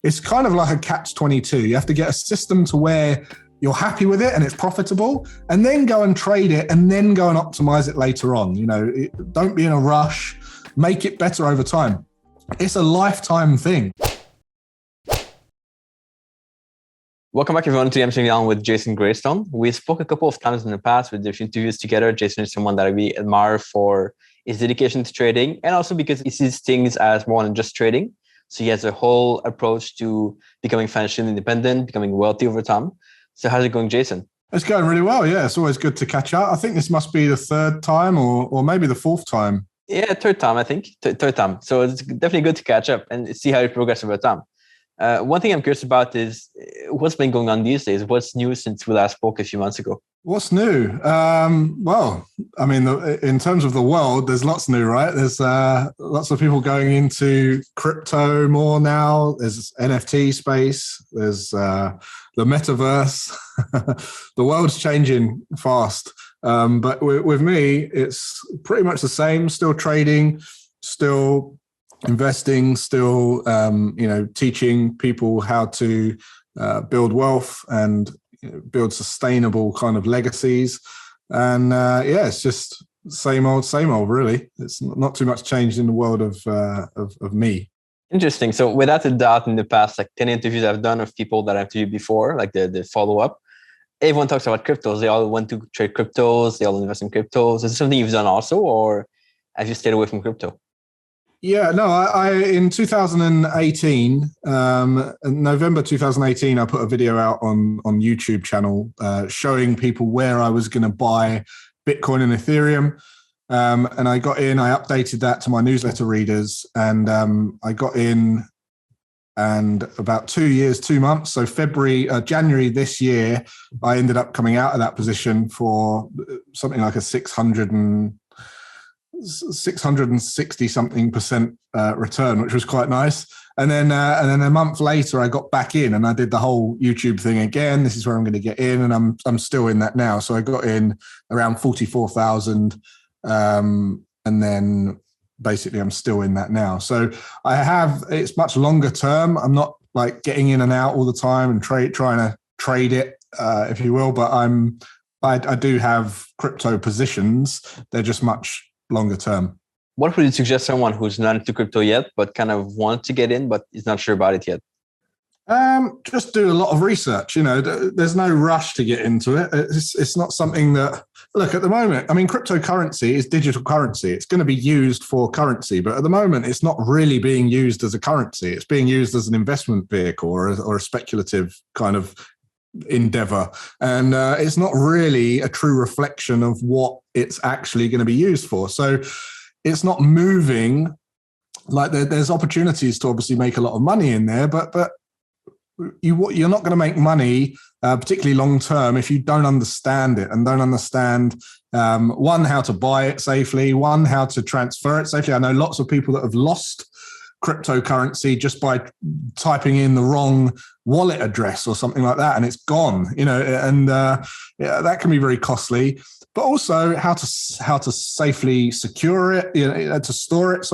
It's kind of like a catch-22. You have to get a system to where you're happy with it and it's profitable, and then go and trade it, and then go and optimize it later on. Don't be in a rush. Make it better over time. It's a lifetime thing. Welcome back, everyone, to I'm Down with Jason Graystone. We spoke a couple of times in the past with different interviews together. Jason is someone that I really admire for his dedication to trading, and also because he sees things as more than just trading. So he has a whole approach to becoming financially independent, becoming wealthy over time. So how's it going, Jason? It's going really well. Yeah, it's always good to catch up. I think this must be the third time or maybe the fourth time. Yeah, third time, I think. Third time. So it's definitely good to catch up and see how you progress over time. One thing I'm curious about is what's been going on these days? What's new since we last spoke a few months ago? What's new? Well, I mean, in terms of the world, there's lots new, right? There's lots of people going into crypto more now. There's NFT space. There's the metaverse. The world's changing fast. But with me, it's pretty much the same. Still trading, still investing, still teaching people how to build wealth and build sustainable kind of legacies. And it's just same old really. It's not too much changed in the world of me. Interesting. So without a doubt, in the past like 10 interviews I've done of people that I've interviewed before, like the follow-up, everyone talks about cryptos. They all want to trade cryptos, they all invest in cryptos. Is this something you've done also, or have you stayed away from crypto? Yeah, no, I in 2018, November 2018, I put a video out on YouTube channel showing people where I was going to buy Bitcoin and Ethereum. And I updated that to my newsletter readers, and I got in, and about 2 months, so January this year, I ended up coming out of that position for something like a 660 something percent return, which was quite nice. And then a month later, I got back in and I did the whole YouTube thing again. This is where I'm going to get in, and I'm still in that now. So I got in around 44,000, and then basically I'm still in that now. So it's much longer term. I'm not like getting in and out all the time and trying to trade it, if you will. But I do have crypto positions. They're just much longer term. What would you suggest someone who's not into crypto yet, but kind of wants to get in, but is not sure about it yet? Just do a lot of research. There's no rush to get into it. It's not something that, look, at the moment, I mean, cryptocurrency is digital currency. It's going to be used for currency, but at the moment, it's not really being used as a currency. It's being used as an investment vehicle or a speculative kind of endeavor, and it's not really a true reflection of what it's actually going to be used for. So it's not moving. Like there's opportunities to obviously make a lot of money in there, but you're not going to make money, particularly long term, if you don't understand it and don't understand one, how to buy it safely, one, how to transfer it safely. I know lots of people that have lost cryptocurrency just by typing in the wrong wallet address or something like that, and it's gone. And that can be very costly. But also how to safely secure it, to store it.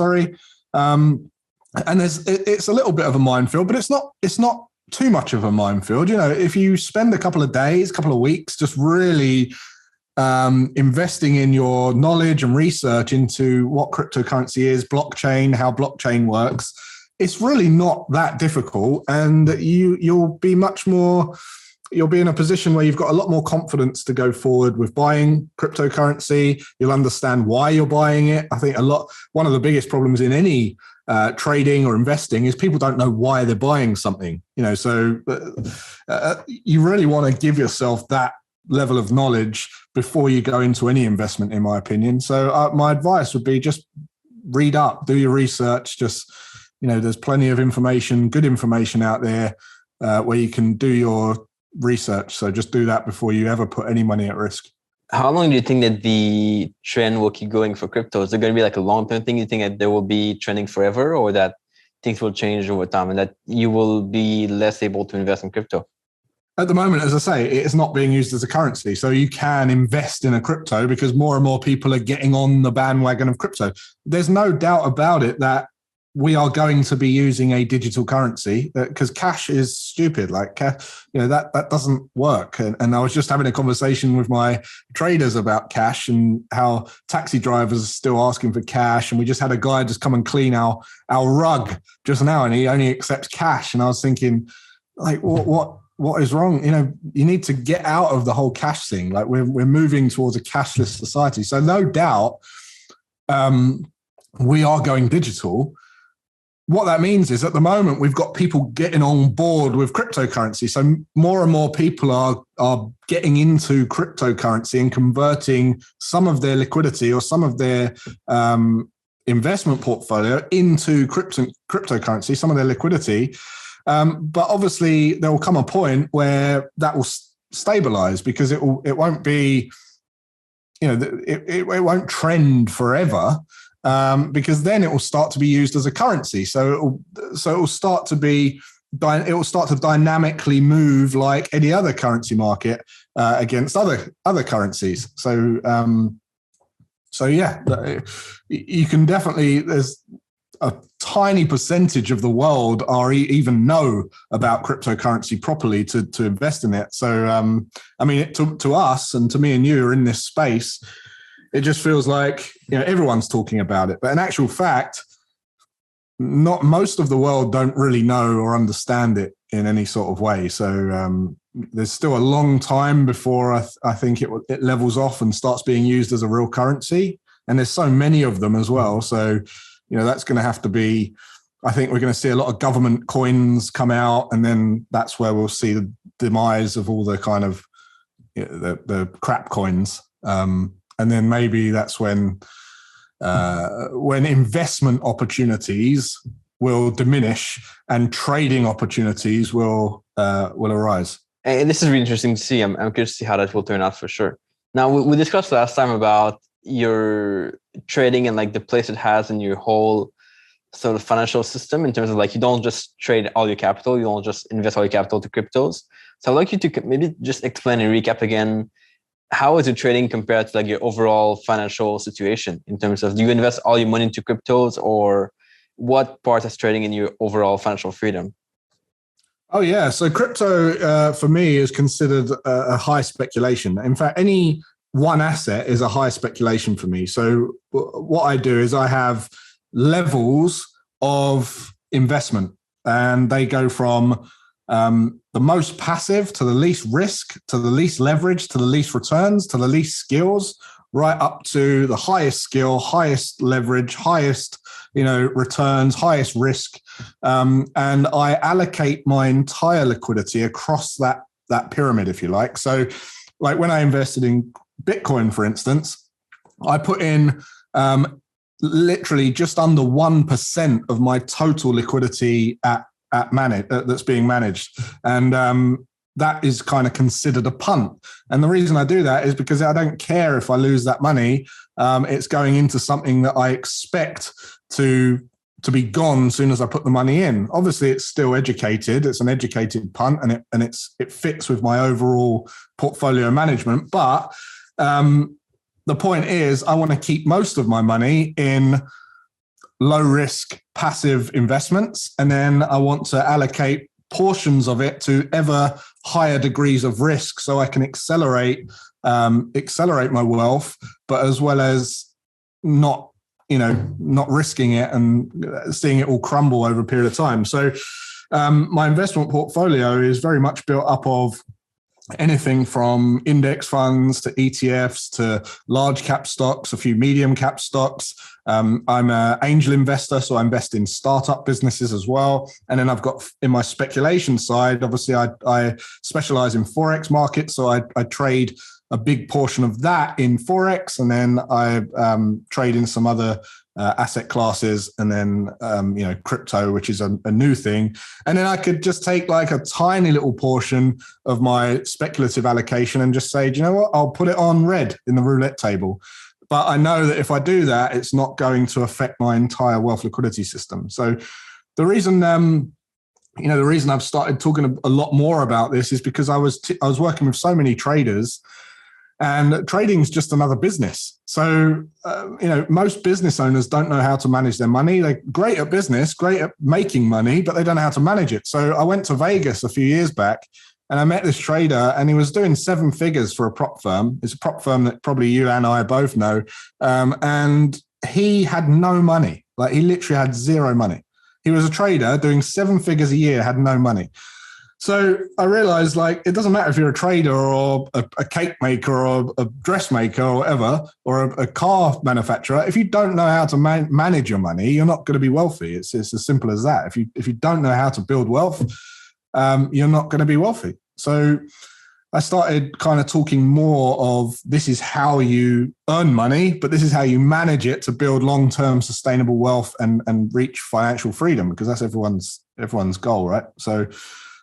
And it's a little bit of a minefield, but it's not too much of a minefield. If you spend a couple of days, couple of weeks, just really investing in your knowledge and research into what cryptocurrency is, blockchain, how blockchain works, it's really not that difficult, and you'll be in a position where you've got a lot more confidence to go forward with buying cryptocurrency. You'll understand why you're buying it. I think one of the biggest problems in any trading or investing is people don't know why they're buying something. So you really want to give yourself that level of knowledge before you go into any investment, in my opinion. So my advice would be just read up, do your research. Just, there's plenty of information, good information out there where you can do your research. So just do that before you ever put any money at risk. How long do you think that the trend will keep going for crypto? Is it going to be like a long-term thing? You think that there will be trending forever, or that things will change over time and that you will be less able to invest in crypto? At the moment, as I say, it is not being used as a currency. So you can invest in a crypto because more and more people are getting on the bandwagon of crypto. There's no doubt about it that we are going to be using a digital currency, because cash is stupid. Like, that doesn't work. And I was just having a conversation with my traders about cash and how taxi drivers are still asking for cash. And we just had a guy just come and clean our rug just now, and he only accepts cash. And I was thinking, like, what is wrong? You need to get out of the whole cash thing. Like, we're moving towards a cashless society. So no doubt, we are going digital. What that means is, at the moment, we've got people getting on board with cryptocurrency. So more and more people are getting into cryptocurrency and converting some of their liquidity or some of their investment portfolio into cryptocurrency, some of their liquidity. But obviously, there will come a point where that will stabilize, because it won't be, it won't trend forever. Because then it will start to be used as a currency. So it will start to dynamically move like any other currency market against other currencies. So yeah, you can definitely, there's a tiny percentage of the world even know about cryptocurrency properly to invest in it. So I mean, to us and to me and you are in this space, it just feels like, everyone's talking about it. But in actual fact, not most of the world don't really know or understand it in any sort of way. So there's still a long time before I think it levels off and starts being used as a real currency. And there's so many of them as well. So, that's going to have to be, I think we're going to see a lot of government coins come out, and then that's where we'll see the demise of all the kind of the crap coins. And then maybe that's when investment opportunities will diminish and trading opportunities will arise. And this is really interesting to see. I'm curious to see how that will turn out for sure. Now, we discussed last time about your trading and like the place it has in your whole sort of financial system, in terms of like, you don't just trade all your capital, you don't just invest all your capital to cryptos. So I'd like you to maybe just explain and recap again, how is your trading compared to like your overall financial situation, in terms of, do you invest all your money into cryptos, or what part is trading in your overall financial freedom? Oh yeah, so crypto for me is considered a high speculation. In fact, any one asset is a high speculation for me. So what I do is I have levels of investment, and they go from the most passive to the least risk, to the least leverage, to the least returns, to the least skills, right up to the highest skill, highest leverage, highest, returns, highest risk. And I allocate my entire liquidity across that pyramid, if you like. So like when I invested in Bitcoin, for instance, I put in literally just under 1% of my total liquidity that's being managed. And that is kind of considered a punt. And the reason I do that is because I don't care if I lose that money. It's going into something that I expect to be gone as soon as I put the money in. Obviously, it's still educated. It's an educated punt, and it fits with my overall portfolio management. But the point is, I want to keep most of my money in low risk passive investments, and then I want to allocate portions of it to ever higher degrees of risk, so I can accelerate my wealth, but as well as not risking it and seeing it all crumble over a period of time. So my investment portfolio is very much built up of anything from index funds to ETFs to large cap stocks, a few medium cap stocks. I'm an angel investor, so I invest in startup businesses as well. And then I've got, in my speculation side, obviously I specialize in Forex markets. So I trade a big portion of that in Forex, and then I trade in some other asset classes, and then crypto, which is a new thing. And then I could just take like a tiny little portion of my speculative allocation and just say, do you know what, I'll put it on red in the roulette table. But I know that if I do that, it's not going to affect my entire wealth liquidity system. So the reason I've started talking a lot more about this is because I was working with so many traders, And trading's just another business. So, most business owners don't know how to manage their money. They're great at business, great at making money, but they don't know how to manage it. So I went to Vegas a few years back and I met this trader and he was doing 7 figures for a prop firm. It's a prop firm that probably you and I both know. And he had no money. Like, he literally had zero money. He was a trader doing 7 figures a year, had no money. So I realized, like, it doesn't matter if you're a trader or a cake maker or a dressmaker or whatever, or a car manufacturer. If you don't know how to manage your money, you're not going to be wealthy. It's as simple as that. If you don't know how to build wealth, you're not going to be wealthy. So I started kind of talking more of, this is how you earn money, but this is how you manage it to build long-term sustainable wealth and reach financial freedom, because that's everyone's goal, right?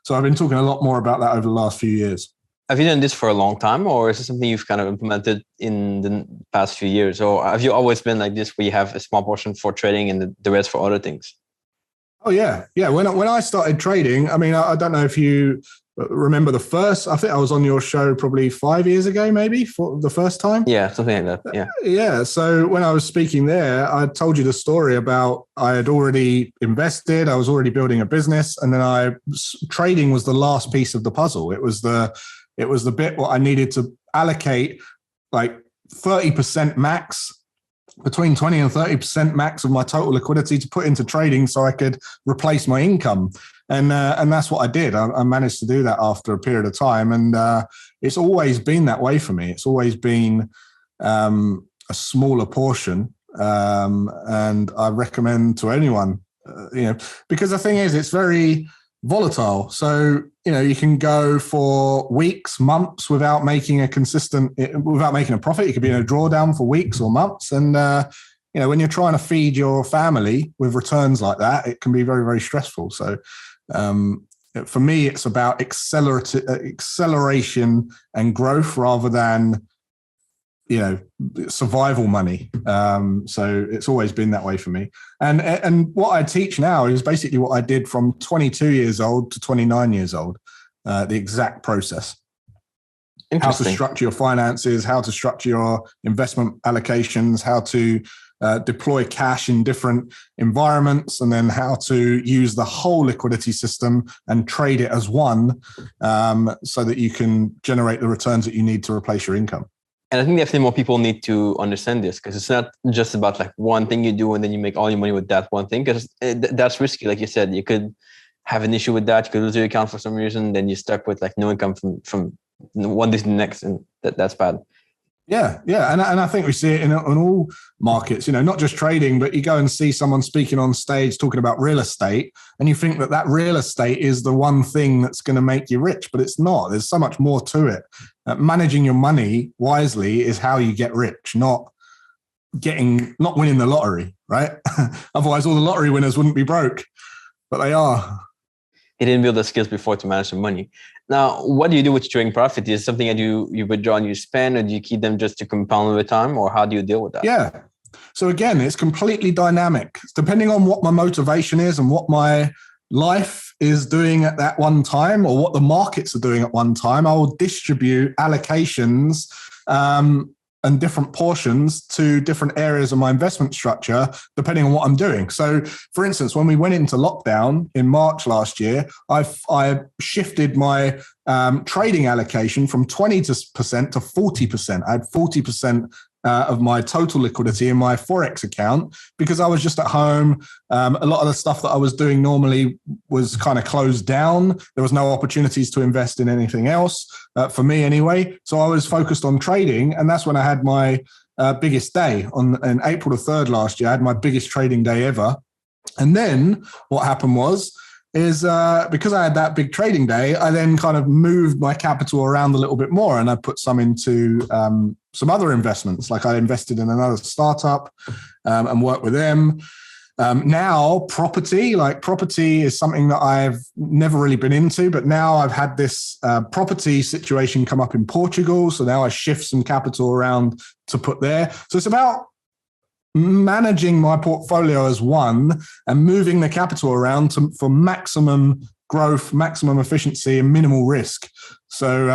So I've been talking a lot more about that over the last few years. Have you done this for a long time, or is this something you've kind of implemented in the past few years? Or have you always been like this, where you have a small portion for trading and the rest for other things? Oh, yeah. Yeah. When I started trading, I mean, I don't know if you remember I think I was on your show probably 5 years ago, maybe, for the first time. Yeah, something like that. Yeah. Yeah. So when I was speaking there, I told you the story about, I had already invested, I was already building a business, and then trading was the last piece of the puzzle. It was the bit what I needed to allocate, like 30% max, between 20 and 30% max of my total liquidity to put into trading so I could replace my income. And that's what I did. I managed to do that after a period of time. And it's always been that way for me. It's always been a smaller portion. And I recommend to anyone, because the thing is, it's very volatile. So, you can go for weeks, months without making a profit. You could be in a drawdown for weeks or months. And, when you're trying to feed your family with returns like that, it can be very, very stressful. So, for me, it's about acceleration and growth rather than, survival money. So it's always been that way for me. And what I teach now is basically what I did from 22 years old to 29 years old, the exact process. How to structure your finances, how to structure your investment allocations, how to deploy cash in different environments, and then how to use the whole liquidity system and trade it as one, so that you can generate the returns that you need to replace your income. And I think definitely more people need to understand this, because it's not just about like one thing you do and then you make all your money with that one thing, because that's risky. Like you said, you could have an issue with that. You could lose your account for some reason. Then you're stuck with like no income from one day to the next, and that's bad. Yeah. And I think we see it in all markets, not just trading, but you go and see someone speaking on stage talking about real estate, and you think that real estate is the one thing that's going to make you rich, but it's not. There's so much more to it. Managing your money wisely is how you get rich, not winning the lottery, right? Otherwise, all the lottery winners wouldn't be broke, but they are. He didn't build the skills before to manage the money. Now, what do you do with trading profit? Is it something that you withdraw and you spend, or do you keep them just to compound over time, or how do you deal with that? Yeah. So again, it's completely dynamic. It's depending on what my motivation is and what my life is doing at that one time, or what the markets are doing at one time, I will distribute allocations and different portions to different areas of my investment structure, depending on what I'm doing. So, for instance, when we went into lockdown in March last year, I shifted my trading allocation from 20% to 40%. I had 40% of my total liquidity in my Forex account, because I was just at home. A lot of the stuff that I was doing normally was kind of closed down. There was no opportunities to invest in anything else, for me anyway. So I was focused on trading, and that's when I had my biggest day. In April the 3rd last year, I had my biggest trading day ever. And then what happened is because I had that big trading day, I then kind of moved my capital around a little bit more, and I put some into some other investments. Like I invested in another startup and worked with them. Now property is something that I've never really been into, but now I've had this property situation come up in Portugal. So now I shift some capital around to put there. So it's about managing my portfolio as one and moving the capital around for maximum growth, maximum efficiency, and minimal risk. So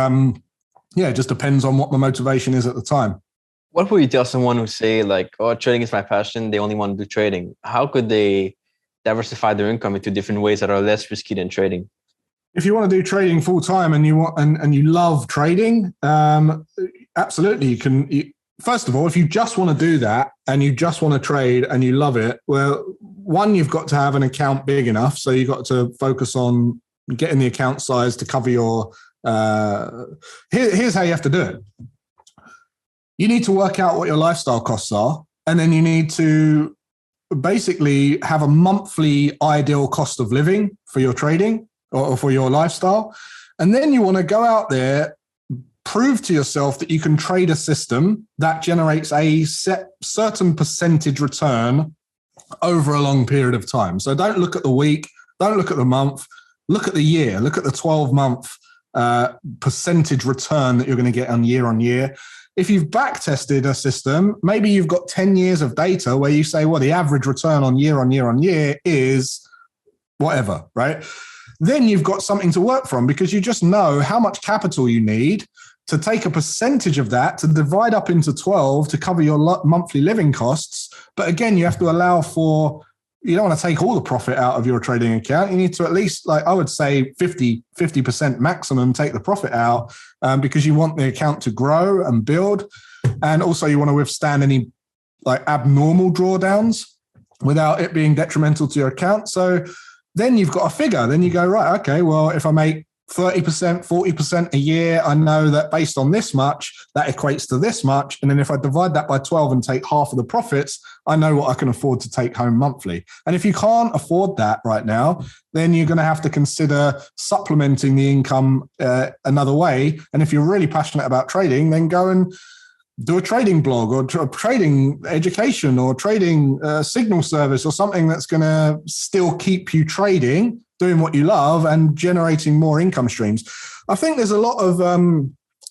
Yeah, it just depends on what the motivation is at the time. What would you tell someone who say like, oh, trading is my passion, they only want to do trading? How could they diversify their income into different ways that are less risky than trading? If you want to do trading full time and you want and you love trading, absolutely you can. First of all, if you just want to do that and you just want to trade and you love it, well, one, you've got to have an account big enough, so you've got to focus on getting the account size to cover your. Here's how you have to do it. You need to work out what your lifestyle costs are, and then you need to basically have a monthly ideal cost of living for your trading or for your lifestyle. And then you want to go out there, prove to yourself that you can trade a system that generates a certain percentage return over a long period of time. So don't look at the week, don't look at the month, look at the year, look at the 12-month percentage return that you're going to get on year. If you've backtested a system, maybe you've got 10 years of data where you say, well, the average return on year is whatever, right? Then you've got something to work from because you just know how much capital you need to take a percentage of that to divide up into 12 to cover your monthly living costs. But again, you have to allow for, you don't want to take all the profit out of your trading account. You need to at least, like I would say 50% maximum, take the profit out because you want the account to grow and build. And also you want to withstand any like abnormal drawdowns without it being detrimental to your account. So then you've got a figure. Then you go, right, okay, well, if I make 30%, 40% a year, I know that based on this much, that equates to this much. And then if I divide that by 12 and take half of the profits, I know what I can afford to take home monthly. And if you can't afford that right now, then you're going to have to consider supplementing the income another way. And if you're really passionate about trading, then go and do a trading blog or trading education or trading signal service or something that's going to still keep you trading, doing what you love and generating more income streams. I think there's a lot of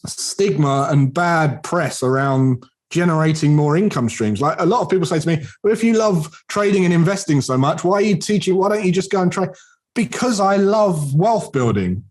stigma and bad press around generating more income streams. Like a lot of people say to me, well, if you love trading and investing so much, why are you teaching? Why don't you just go and trade? Because I love wealth building.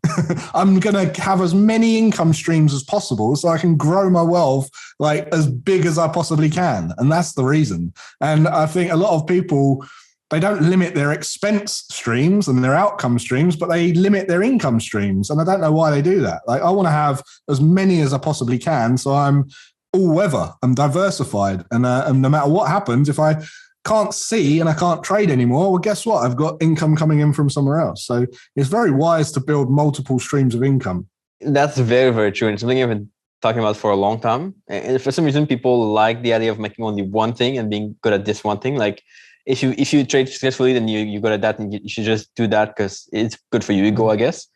I'm going to have as many income streams as possible so I can grow my wealth like as big as I possibly can. And that's the reason. And I think a lot of people, they don't limit their expense streams and their outcome streams, but they limit their income streams. And I don't know why they do that. Like I want to have as many as I possibly can. So I'm all weather, I'm diversified. And no matter what happens, if I can't see and I can't trade anymore, well, guess what? I've got income coming in from somewhere else. So it's very wise to build multiple streams of income. That's very, very true. And something I've been talking about for a long time. And for some reason, people like the idea of making only one thing and being good at this one thing. Like if you trade successfully, then you good at that and you should just do that because it's good for your ego, I guess.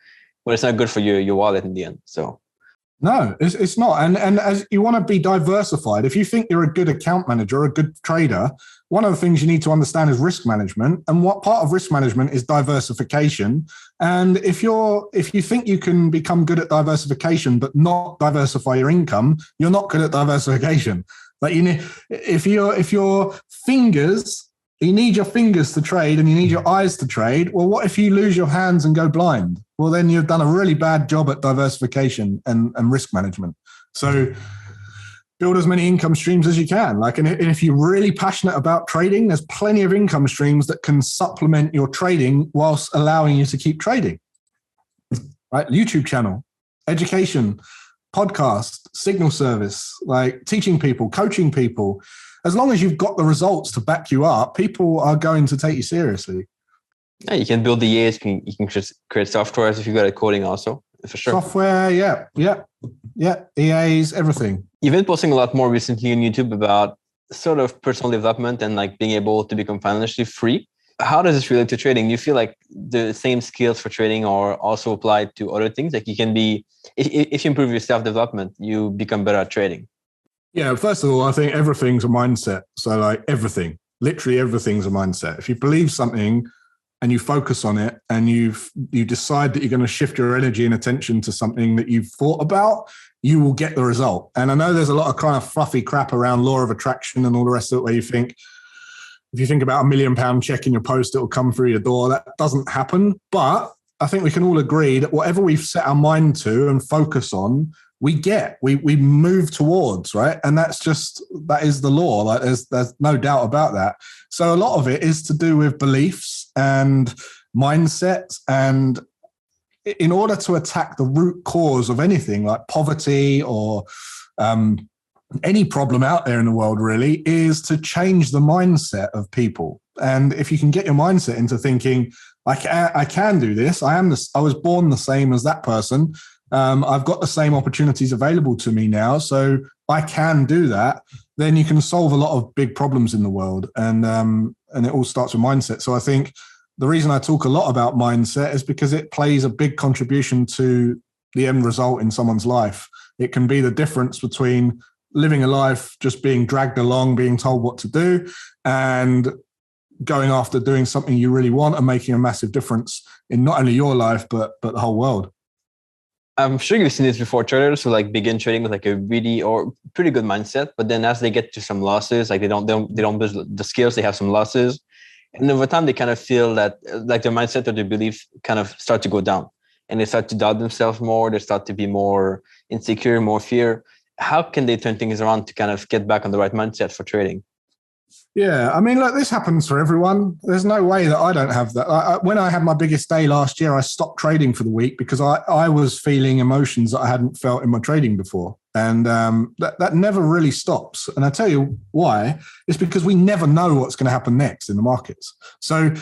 But it's not good for your wallet in the end. So no, it's not. And as you want to be diversified, if you think you're a good account manager or a good trader, one of the things you need to understand is risk management. And what part of risk management is diversification. And if you think you can become good at diversification, but not diversify your income, you're not good at diversification. Like you need, if your fingers, you need your fingers to trade and you need your eyes to trade. Well, what if you lose your hands and go blind? Well, then you've done a really bad job at diversification and risk management. So build as many income streams as you can. Like, and if you're really passionate about trading, there's plenty of income streams that can supplement your trading whilst allowing you to keep trading. Right? YouTube channel, education, podcast, signal service, like teaching people, coaching people. As long as you've got the results to back you up, people are going to take you seriously. Yeah, you can build the EAs, you can just create software if you've got a coding also, for sure. Software, yeah. EAs, everything. You've been posting a lot more recently on YouTube about sort of personal development and like being able to become financially free. How does this relate to trading? Do you feel like the same skills for trading are also applied to other things? Like you can be, if you improve your self-development, you become better at trading. Yeah, first of all, I think everything's a mindset. So like everything, literally everything's a mindset. If you believe something and you focus on it and you decide that you're going to shift your energy and attention to something that you've thought about, you will get the result. And I know there's a lot of kind of fluffy crap around law of attraction and all the rest of it where you think, if you think about £1 million check in your post, it will come through your door. That doesn't happen. But I think we can all agree that whatever we've set our mind to and focus on we move towards, right? And that is the law. Like there's no doubt about that. So a lot of it is to do with beliefs and mindset. And in order to attack the root cause of anything like poverty or any problem out there in the world, really, is to change the mindset of people. And if you can get your mindset into thinking, I can do this. I was born the same as that person. I've got the same opportunities available to me now, so I can do that. Then you can solve a lot of big problems in the world, and it all starts with mindset. So I think the reason I talk a lot about mindset is because it plays a big contribution to the end result in someone's life. It can be the difference between living a life just being dragged along, being told what to do, and going after doing something you really want and making a massive difference in not only your life but the whole world. I'm sure you've seen this before. Traders who like begin trading with like a really or pretty good mindset, but then as they get to some losses, like they don't build the skills, they have some losses, and over time they kind of feel that like their mindset or their belief kind of start to go down, and they start to doubt themselves more. They start to be more insecure, more fear. How can they turn things around to kind of get back on the right mindset for trading? Yeah, I mean, look, this happens for everyone. There's no way that I don't have that. When I had my biggest day last year, I stopped trading for the week because I was feeling emotions that I hadn't felt in my trading before. And that never really stops. And I tell you why. It's because we never know what's going to happen next in the markets. So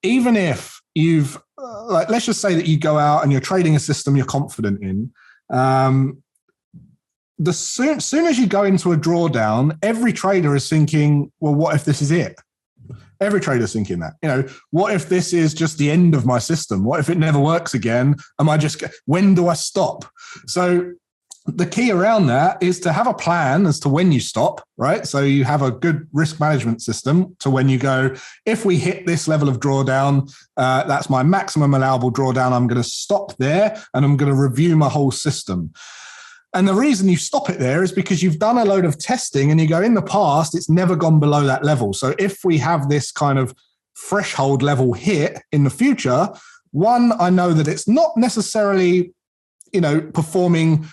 even if you've, let's just say that you go out and you're trading a system you're confident in, soon as you go into a drawdown, every trader is thinking, well, what if this is it? Every trader's thinking that, what if this is just the end of my system? What if it never works again? When do I stop? So the key around that is to have a plan as to when you stop, right? So you have a good risk management system to when you go, if we hit this level of drawdown, that's my maximum allowable drawdown. I'm going to stop there and I'm going to review my whole system. And the reason you stop it there is because you've done a load of testing and you go, in the past, it's never gone below that level. So if we have this kind of threshold level hit in the future, one, I know that it's not necessarily, performing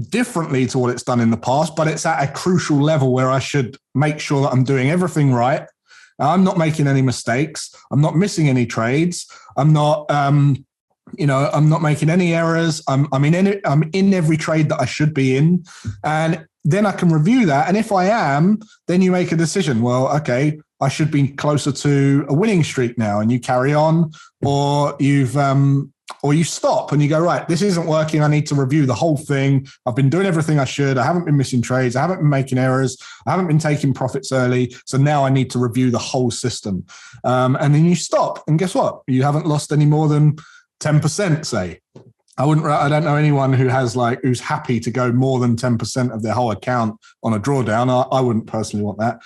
differently to what it's done in the past, but it's at a crucial level where I should make sure that I'm doing everything right. I'm not making any mistakes. I'm not missing any trades. I'm not, I'm not making any errors. I'm in every trade that I should be in. And then I can review that. And if I am, then you make a decision. Well, okay, I should be closer to a winning streak now. And you carry on, or you stop and you go, right, this isn't working. I need to review the whole thing. I've been doing everything I should. I haven't been missing trades. I haven't been making errors. I haven't been taking profits early. So now I need to review the whole system. And then you stop. And guess what? You haven't lost any more than 10%, say. I don't know anyone who's happy to go more than 10% of their whole account on a drawdown. I wouldn't personally want that.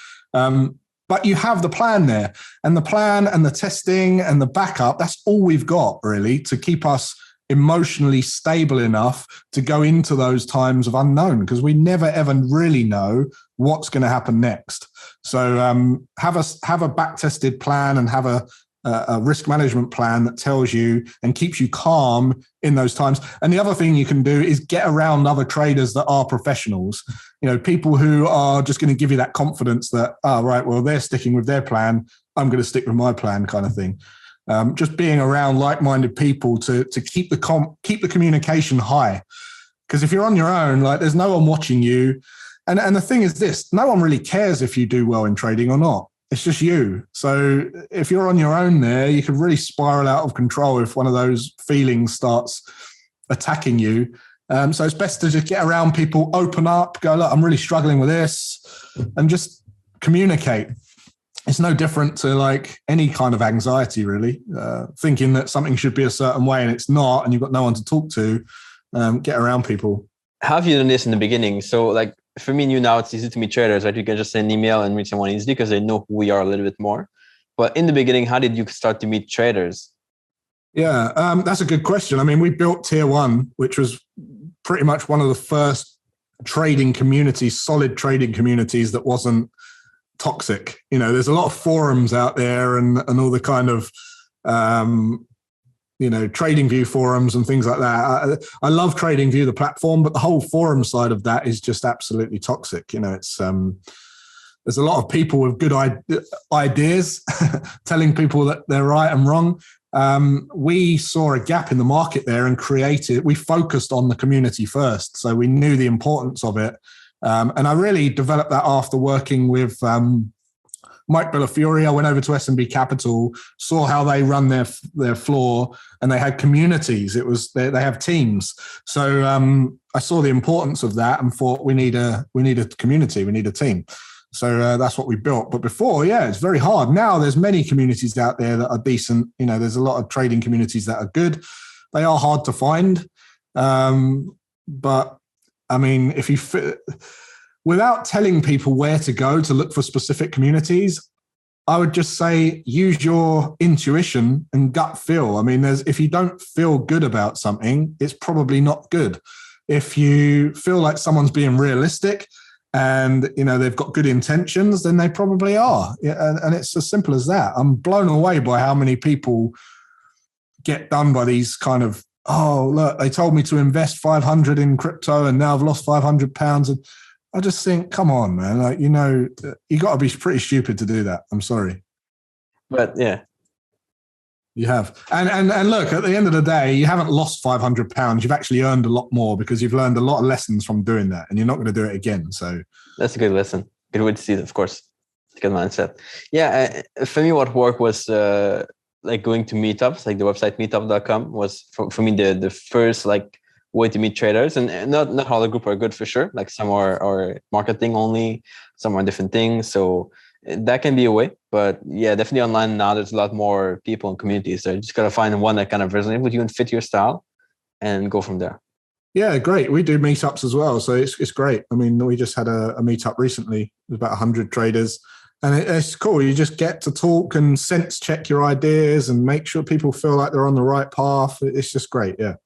But you have the plan there, and the plan and the testing and the backup, that's all we've got really to keep us emotionally stable enough to go into those times of unknown, because we never ever really know what's going to happen next. So have a back-tested plan and have a risk management plan that tells you and keeps you calm in those times. And the other thing you can do is get around other traders that are professionals, people who are just going to give you that confidence that, right, well, they're sticking with their plan, I'm going to stick with my plan, kind of thing. Just being around like-minded people to keep the communication high. Because if you're on your own, there's no one watching you. And the thing is this, no one really cares if you do well in trading or not. It's just you. So if you're on your own there, you could really spiral out of control if one of those feelings starts attacking you. So it's best to just get around people, open up, go, look, I'm really struggling with this, and just communicate. It's no different to any kind of anxiety, really. Thinking that something should be a certain way and it's not, and you've got no one to talk to. Get around people. How have you done this in the beginning? So for me and you now, it's easy to meet traders, right? You can just send an email and meet someone easily because they know who we are a little bit more. But in the beginning, how did you start to meet traders? Yeah, that's a good question. I mean, we built Tier 1, which was pretty much one of the first trading communities, solid trading communities that wasn't toxic. There's a lot of forums out there and all the kind of trading view forums and things like that. I love trading view, the platform, but the whole forum side of that is just absolutely toxic. It's there's a lot of people with good ideas telling people that they're right and wrong. We saw a gap in the market there and we focused on the community first. So we knew the importance of it. And I really developed that after working with Mike Bellafiore. I went over to S&B Capital, saw how they run their floor, and they had communities. They have teams. So I saw the importance of that and thought we need a community, we need a team. So that's what we built. But before, it's very hard. Now there's many communities out there that are decent. There's a lot of trading communities that are good. They are hard to find. But I mean, without telling people where to go to look for specific communities, I would just say use your intuition and gut feel. I mean, if you don't feel good about something, it's probably not good. If you feel like someone's being realistic and they've got good intentions, then they probably are. And it's as simple as that. I'm blown away by how many people get done by these kind of, oh, look, they told me to invest 500 in crypto and now I've lost £500. And I just think, come on, man, you got to be pretty stupid to do that. I'm sorry. But yeah. You have. And look, at the end of the day, you haven't lost £500. You've actually earned a lot more because you've learned a lot of lessons from doing that, and you're not going to do it again. So that's a good lesson. Good way to see it, of course. It's a good mindset. Yeah. For me, what worked was like going to meetups, like the website meetup.com was for me the first way to meet traders. And not all the group are good for sure. Like some are marketing only, some are different things. So that can be a way, but yeah, definitely online now there's a lot more people and communities. So you just got to find one that kind of resonates with you and fit your style and go from there. Yeah, great. We do meetups as well. So it's great. I mean, we just had a meetup recently with about 100 traders, and it's cool. You just get to talk and sense check your ideas and make sure people feel like they're on the right path. It's just great. Yeah.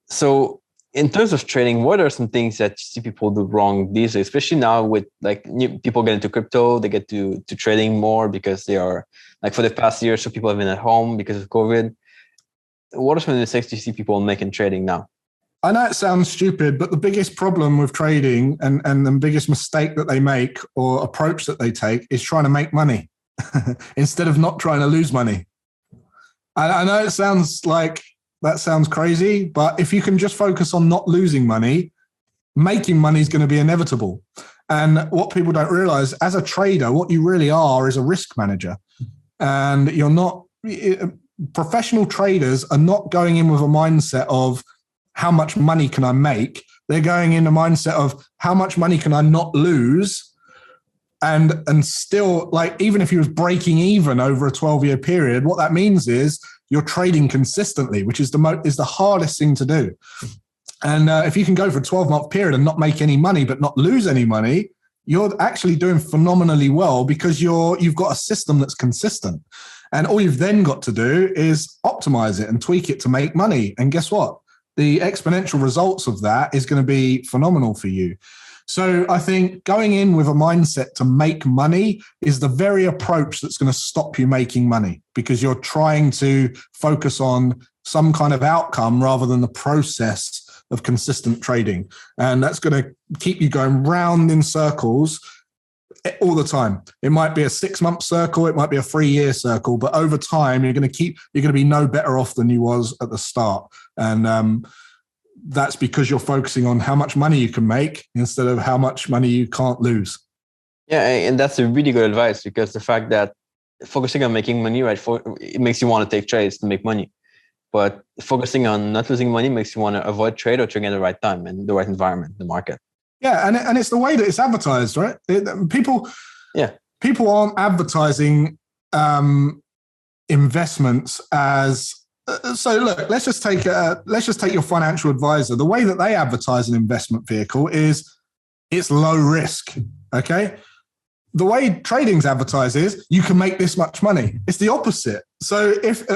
So in terms of trading, what are some things that you see people do wrong these days, especially now with new people get into crypto, they get to trading more because they are for the past year, so people have been at home because of COVID. What are some of the mistakes you see people making trading now? I know it sounds stupid, but the biggest problem with trading and the biggest mistake that they make or approach that they take is trying to make money instead of not trying to lose money. I know it sounds like that sounds crazy, but if you can just focus on not losing money, making money is going to be inevitable. And what people don't realize, as a trader, what you really are is a risk manager. And you're not, professional traders are not going in with a mindset of how much money can I make? They're going in a mindset of how much money can I not lose? And still, even if you was breaking even over a 12-year period, what that means is you're trading consistently, which is the hardest thing to do. And if you can go for a 12-month period and not make any money, but not lose any money, you're actually doing phenomenally well because you've got a system that's consistent. And all you've then got to do is optimize it and tweak it to make money. And guess what? The exponential results of that is going to be phenomenal for you. So I think going in with a mindset to make money is the very approach that's going to stop you making money, because you're trying to focus on some kind of outcome rather than the process of consistent trading. And that's going to keep you going round in circles all the time. It might be a 6-month circle, it might be a 3-year circle, but over time you're going to be no better off than you was at the start. And that's because you're focusing on how much money you can make instead of how much money you can't lose. Yeah, and that's a really good advice, because the fact that focusing on making money, right, it makes you want to take trades to make money. But focusing on not losing money makes you want to avoid trade or trading at the right time and the right environment, the market. Yeah, and it's the way that it's advertised, right? People aren't advertising investments as. So look, let's just take your financial advisor. The way that they advertise an investment vehicle is it's low risk. Okay. The way trading's advertised is you can make this much money. It's the opposite. So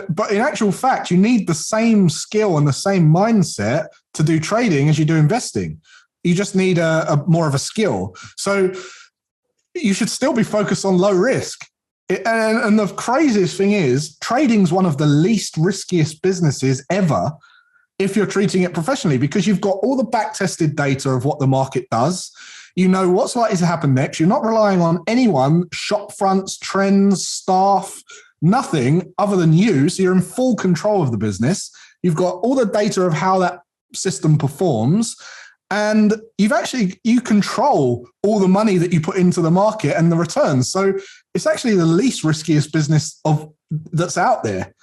but in actual fact, you need the same skill and the same mindset to do trading as you do investing. You just need a more of a skill. So you should still be focused on low risk. And the craziest thing is, trading's one of the least riskiest businesses ever if you're treating it professionally, because you've got all the back-tested data of what the market does. You know what's likely to happen next. You're not relying on anyone, shop fronts, trends, staff, nothing other than you. So you're in full control of the business. You've got all the data of how that system performs. And you control all the money that you put into the market and the returns. So it's actually the least riskiest business that's out there.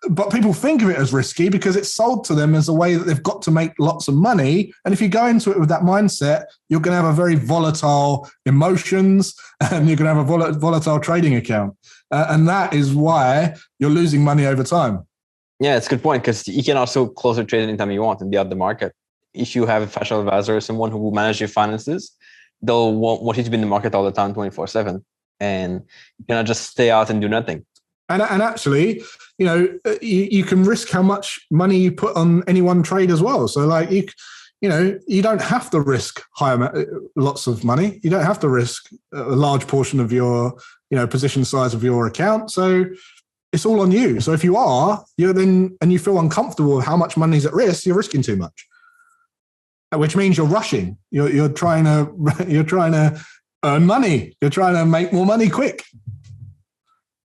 But people think of it as risky because it's sold to them as a way that they've got to make lots of money. And if you go into it with that mindset, you're going to have a very volatile emotions and you're going to have a volatile trading account. And that is why you're losing money over time. Yeah, it's a good point, because you can also close a trade anytime you want and be out the market. If you have a financial advisor or someone who will manage your finances, they'll want you to be in the market all the time, 24/7. And you cannot just stay out and do nothing. And actually, you can risk how much money you put on any one trade as well. So like, you don't have to risk lots of money. You don't have to risk a large portion of your, position size of your account. So it's all on you. So if you you feel uncomfortable with how much money is at risk, you're risking too much, which means you're rushing. You're trying to earn money. You're trying to make more money quick.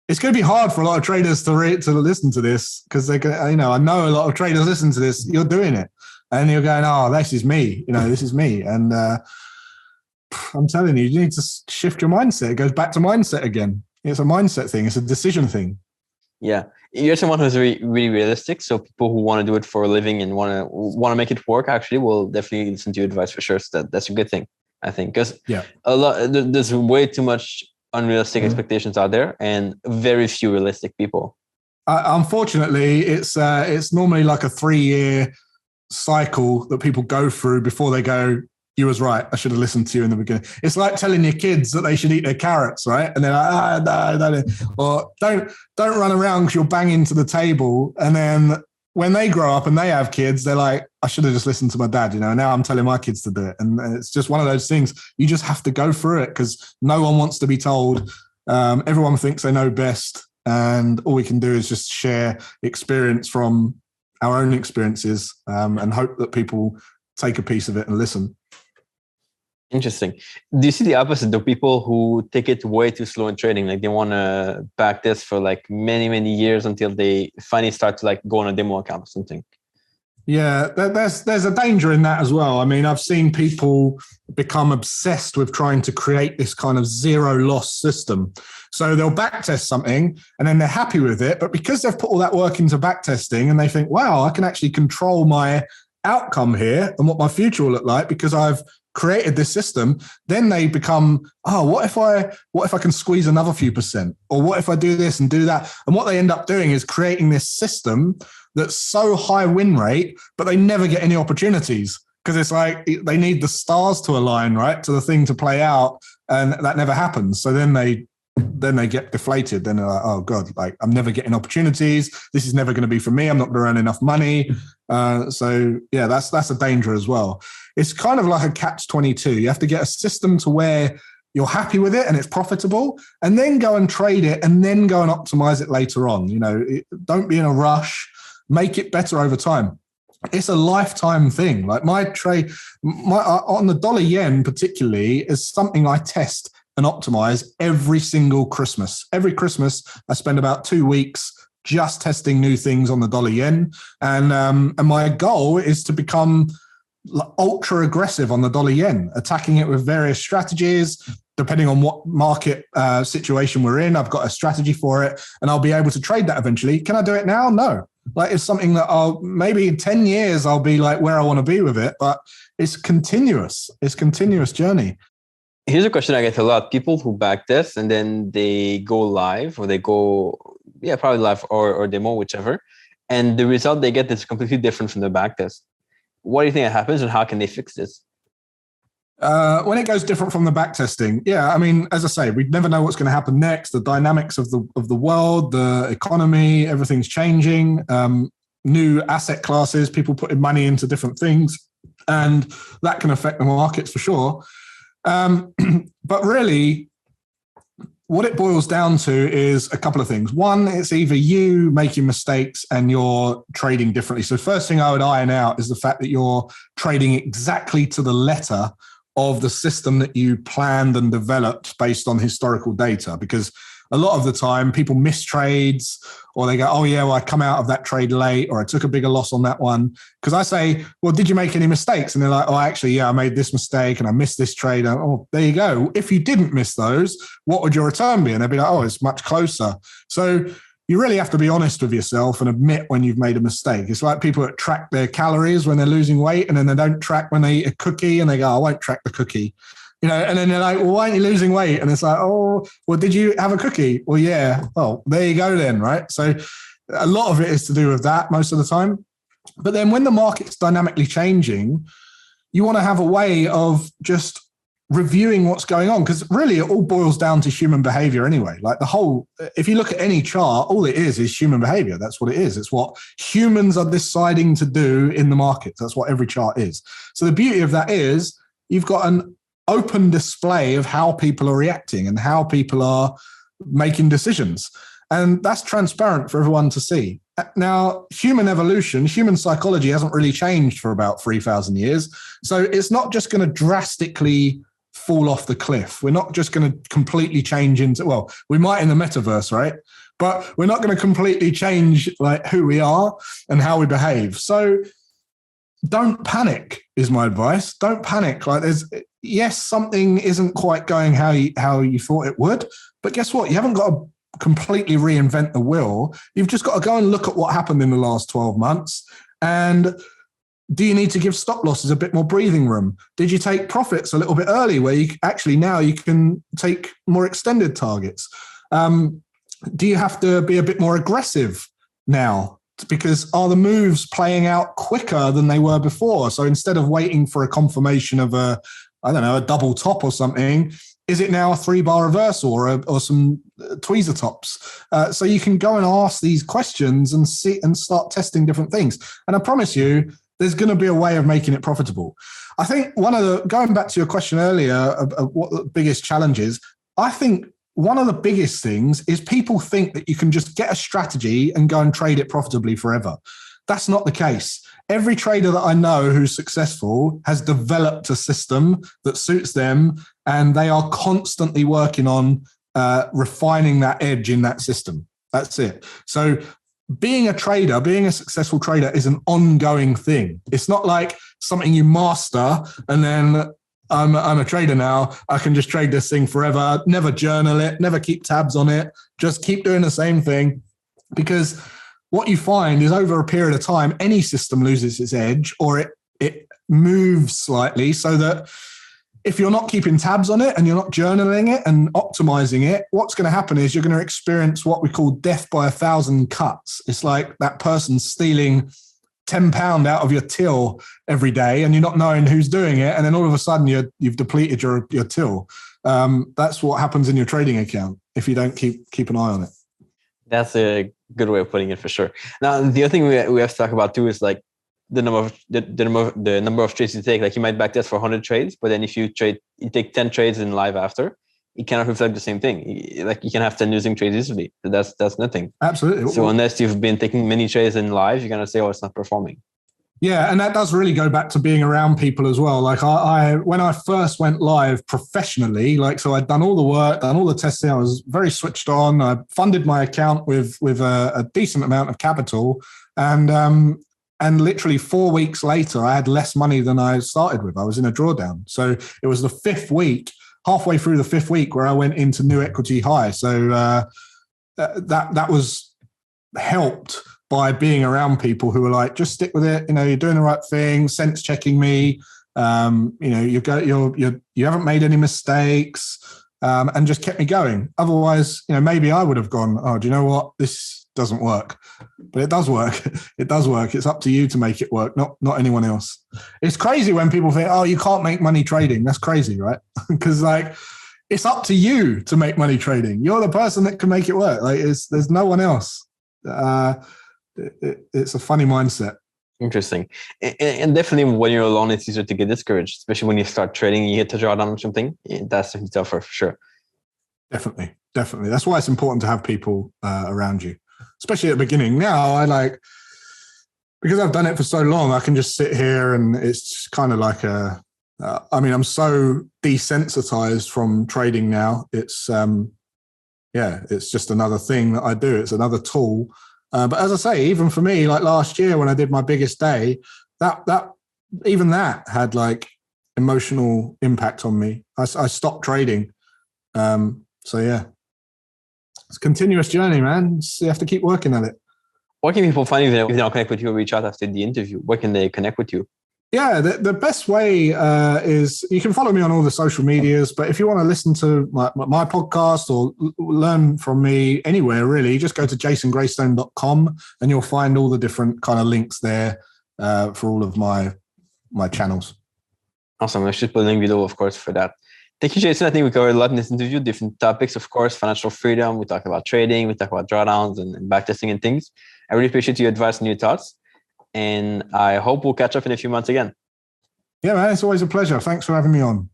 It's going to be hard for a lot of traders to listen to this, because I know a lot of traders listen to this. You're doing it, and you're going, "Oh, this is me." This is me, and I'm telling you, you need to shift your mindset. It goes back to mindset again. It's a mindset thing. It's a decision thing. Yeah, you're someone who's really realistic. So people who want to do it for a living and want to make it work actually will definitely listen to your advice for sure. So that's a good thing, I think, because there's way too much unrealistic expectations out there and very few realistic people. Unfortunately, it's normally like a 3-year cycle that people go through before they go, "You was right. I should have listened to you in the beginning." It's like telling your kids that they should eat their carrots, right? And they're like, no. Or don't run around because you're banging to the table. And then when they grow up and they have kids, they're like, "I should have just listened to my dad, now I'm telling my kids to do it." And it's just one of those things. You just have to go through it because no one wants to be told. Everyone thinks they know best. And all we can do is just share experience from our own experiences and hope that people take a piece of it and listen. Interesting. Do you see the opposite? The people who take it way too slow in trading, like they want to back this for like many, many years until they finally start to like go on a demo account or something? Yeah, there's a danger in that as well. I mean, I've seen people become obsessed with trying to create this kind of zero loss system. So they'll backtest something and then they're happy with it. But because they've put all that work into backtesting and they think, wow, I can actually control my outcome here and what my future will look like because I've created this system, then they become, what if I can squeeze another few percent? Or what if I do this and do that? And what they end up doing is creating this system that's so high win rate, but they never get any opportunities because it's like they need the stars to align, right, to the thing to play out, and that never happens. So then they get deflated. Then they're like, oh God, like I'm never getting opportunities. This is never going to be for me. I'm not going to earn enough money. So yeah, that's a danger as well. It's kind of like a catch-22. You have to get a system to where you're happy with it and it's profitable, and then go and trade it, and then go and optimize it later on. Don't be in a rush. Make it better over time. It's a lifetime thing. Like my trade, on the dollar yen particularly, is something I test and optimize every single Christmas. Every Christmas, I spend about 2 weeks just testing new things on the dollar yen. And my goal is to become ultra aggressive on the dollar yen, attacking it with various strategies, depending on what market situation we're in. I've got a strategy for it and I'll be able to trade that eventually. Can I do it now? No. Like it's something that maybe in 10 years, I'll be like where I want to be with it, but it's continuous. It's a continuous journey. Here's a question I get a lot. People who back this and then they go live, or they go, probably live or demo, whichever. And the result they get is completely different from the back test. What do you think happens and how can they fix this? When it goes different from the back testing, I mean, as I say, we never know what's going to happen next. The dynamics of the world, the economy, everything's changing. New asset classes, people putting money into different things, and that can affect the markets for sure. But really, what it boils down to is a couple of things. One, it's either you making mistakes and you're trading differently. So first thing I would iron out is the fact that you're trading exactly to the letter of the system that you planned and developed based on historical data. Because a lot of the time people miss trades, or they go, oh yeah, well, I come out of that trade late, or I took a bigger loss on that one. Because I say, well, did you make any mistakes? And they're like, oh, actually, yeah, I made this mistake and I missed this trade. And, oh, there you go. If you didn't miss those, what would your return be? And they'd be like, oh, it's much closer. So you really have to be honest with yourself and admit when you've made a mistake. It's like people that track their calories when they're losing weight, and then they don't track when they eat a cookie, and they go, I won't track the cookie. And then they're like, well, why aren't you losing weight? And it's like, oh, well, did you have a cookie? Well, yeah. Oh, there you go then, right? So a lot of it is to do with that most of the time. But then when the market's dynamically changing, you want to have a way of just reviewing what's going on, because really it all boils down to human behavior anyway. Like if you look at any chart, all it is human behavior. That's what it is. It's what humans are deciding to do in the markets. That's what every chart is. So the beauty of that is you've got an open display of how people are reacting and how people are making decisions. And that's transparent for everyone to see. Now, human evolution, human psychology hasn't really changed for about 3,000 years. So it's not just going to drastically fall off the cliff. We're not just going to completely change into, well, we might in the metaverse, right? But we're not going to completely change like who we are and how we behave. So don't panic is my advice. Don't panic. Like yes, something isn't quite going how you thought it would, but guess what? You haven't got to completely reinvent the wheel. You've just got to go and look at what happened in the last 12 months. And do you need to give stop losses a bit more breathing room? Did you take profits a little bit early where now you can take more extended targets? Do you have to be a bit more aggressive now? Because are the moves playing out quicker than they were before? So instead of waiting for a confirmation of a double top or something, is it now a 3-bar reversal or some tweezer tops? So you can go and ask these questions and see and start testing different things. And I promise you, there's going to be a way of making it profitable. I think going back to your question earlier of what the biggest challenge is, I think one of the biggest things is people think that you can just get a strategy and go and trade it profitably forever. That's not the case. Every trader that I know who's successful has developed a system that suits them, and they are constantly working on refining that edge in that system. That's it. So being a successful trader is an ongoing thing. It's not like something you master and then I'm a trader now, I can just trade this thing forever, never journal it, never keep tabs on it, just keep doing the same thing. Because what you find is over a period of time, any system loses its edge, or it moves slightly, so that if you're not keeping tabs on it and you're not journaling it and optimizing it, what's going to happen is you're going to experience what we call death by 1,000 cuts. It's like that person stealing £10 out of your till every day and you're not knowing who's doing it. And then all of a sudden you've depleted your till. That's what happens in your trading account if you don't keep an eye on it. That's a good way of putting it for sure. Now, the other thing we have to talk about too is like the number of trades you take. Like you might backtest for 100 trades, but then if you take 10 trades in live after, it cannot reflect the same thing. Like you can have 10 losing trades easily. That's nothing. Absolutely. So unless you've been taking many trades in live, you're going to say, oh, it's not performing. Yeah, and that does really go back to being around people as well. Like I when I first went live professionally, so I'd done all the work, done all the testing. I was very switched on. I funded my account with a decent amount of capital, and literally 4 weeks later, I had less money than I started with. I was in a drawdown. So it was the fifth week, halfway through the fifth week, where I went into new equity high. So that was helped by being around people who were like, just stick with it. You're doing the right thing. Sense checking me. You haven't made any mistakes, and just kept me going. Otherwise, maybe I would have gone, oh, do you know what? This doesn't work. But it does work. It does work. It's up to you to make it work, not anyone else. It's crazy when people think, oh, you can't make money trading. That's crazy, right? Because it's up to you to make money trading. You're the person that can make it work. There's no one else. It's a funny mindset. Interesting. And definitely when you're alone, it's easier to get discouraged, especially when you start trading, you hit a drawdown or something. That's tougher for sure. Definitely. That's why it's important to have people around you, especially at the beginning. Now because I've done it for so long, I can just sit here and it's kind of like I'm so desensitized from trading now. It's it's just another thing that I do. It's another tool. But as I say, even for me, like last year when I did my biggest day, that had like emotional impact on me. I stopped trading. So yeah, it's a continuous journey, man. You have to keep working at it. What can people find if they don't connect with you or reach out after the interview? Where can they connect with you? Yeah, the best way is you can follow me on all the social medias, but if you want to listen to my podcast or learn from me anywhere, really, just go to jasongraystone.com and you'll find all the different kind of links there for all of my channels. Awesome. I should put a link below, of course, for that. Thank you, Jason. I think we covered a lot in this interview, different topics, of course, financial freedom. We talked about trading, we talked about drawdowns and backtesting and things. I really appreciate your advice and your thoughts. And I hope we'll catch up in a few months again. Yeah, man, it's always a pleasure. Thanks for having me on.